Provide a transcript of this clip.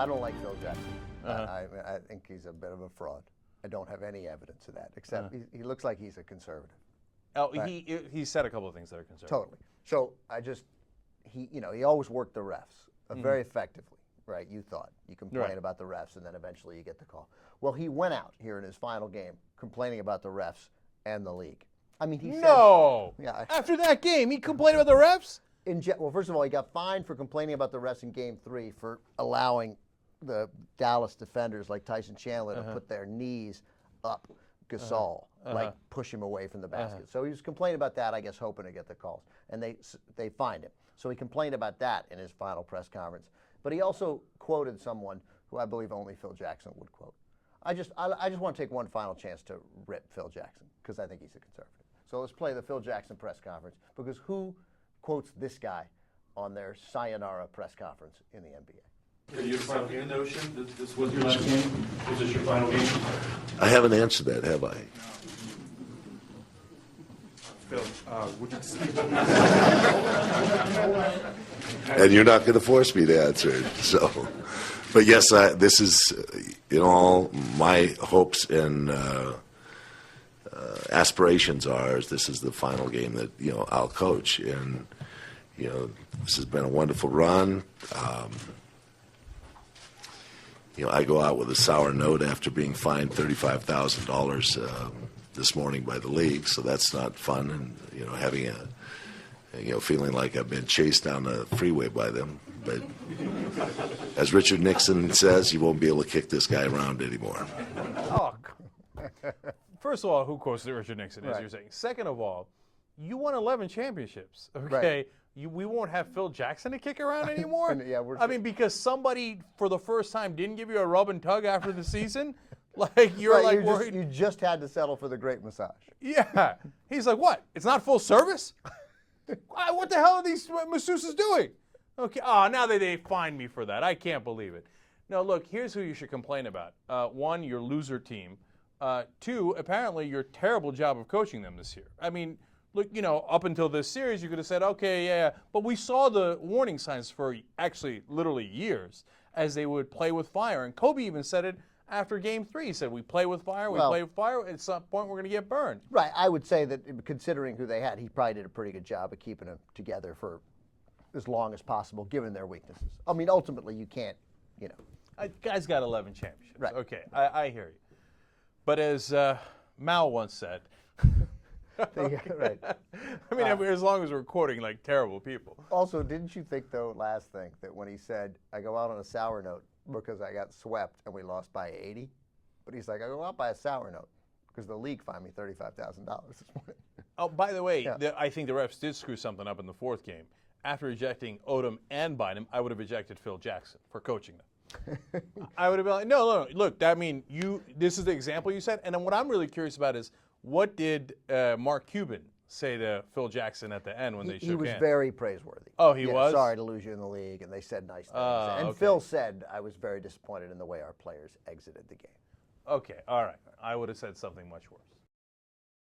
I don't like Phil Jackson. Uh-huh. I think he's a bit of a fraud. I don't have any evidence of that, except he looks like he's a conservative. Oh, he said a couple of things that are concerning. Totally. So he always worked the refs very effectively, right? You thought. You complain about the refs, and then eventually you get the call. Well, he went out here in his final game complaining about the refs and the league. I mean, he said... No! Yeah. After that game, he complained about the refs? Well, first of all, he got fined for complaining about the refs in Game 3 for allowing the Dallas defenders like Tyson Chandler to put their knees up Gasol, like push him away from the basket. So he was complaining about that, I guess, hoping to get the calls. And they fined him. So he complained about that in his final press conference. But he also quoted someone who I believe only Phil Jackson would quote. I just want to take one final chance to rip Phil Jackson because I think he's a conservative. So let's play the Phil Jackson press conference, because who quotes this guy on their sayonara press conference in the NBA? Are you final game notion that this was your last game? Was this your final game? I haven't answered that, have I? Phil, would you And you're not going to force me to answer it. So, but yes, this is in all my hopes and aspirations are. This is the final game that I'll coach, and this has been a wonderful run. I go out with a sour note after being fined $35,000 this morning by the league, so that's not fun. And having a feeling like I've been chased down the freeway by them. But as Richard Nixon says, you won't be able to kick this guy around anymore. Oh, first of all, who quotes Richard Nixon, as you're saying? Second of all, you won 11 championships, okay? Right. We won't have Phil Jackson to kick around anymore? Yeah, I mean, because somebody, for the first time, didn't give you a rub and tug after the season? Like, you're like worried. You just had to settle for the great massage. Yeah. He's like, what? It's not full service? What the hell are these masseuses doing? Okay. Oh, now they fined me for that. I can't believe it. No, look, here's who you should complain about. One, your loser team. Two, apparently your terrible job of coaching them this year. I mean, look, up until this series, you could have said, okay, yeah, but we saw the warning signs for actually literally years as they would play with fire. And Kobe even said it after Game 3. He said, we play with fire, play with fire. At some point, we're going to get burned. Right. I would say that considering who they had, he probably did a pretty good job of keeping them together for as long as possible, given their weaknesses. I mean, ultimately, you can't, Guy's got 11 championships. Right. Okay, I hear you. But as Mao once said, Right. I mean, as long as we're quoting like terrible people. Also, didn't you think, though, last thing, that when he said, I go out on a sour note because I got swept and we lost by 80, but he's like, I go out by a sour note because the league fined me $35,000 this morning. Oh, by the way, I think the refs did screw something up in the fourth game. After ejecting Odom and Bynum, I would have ejected Phil Jackson for coaching them. I would have been like, no, look, this is the example you set. And then what I'm really curious about is, what did Mark Cuban say to Phil Jackson at the end when they shook hands? He was very praiseworthy. Oh, he was? Sorry to lose you in the league, and they said nice things. And okay. Phil said, I was very disappointed in the way our players exited the game. Okay, all right. I would have said something much worse.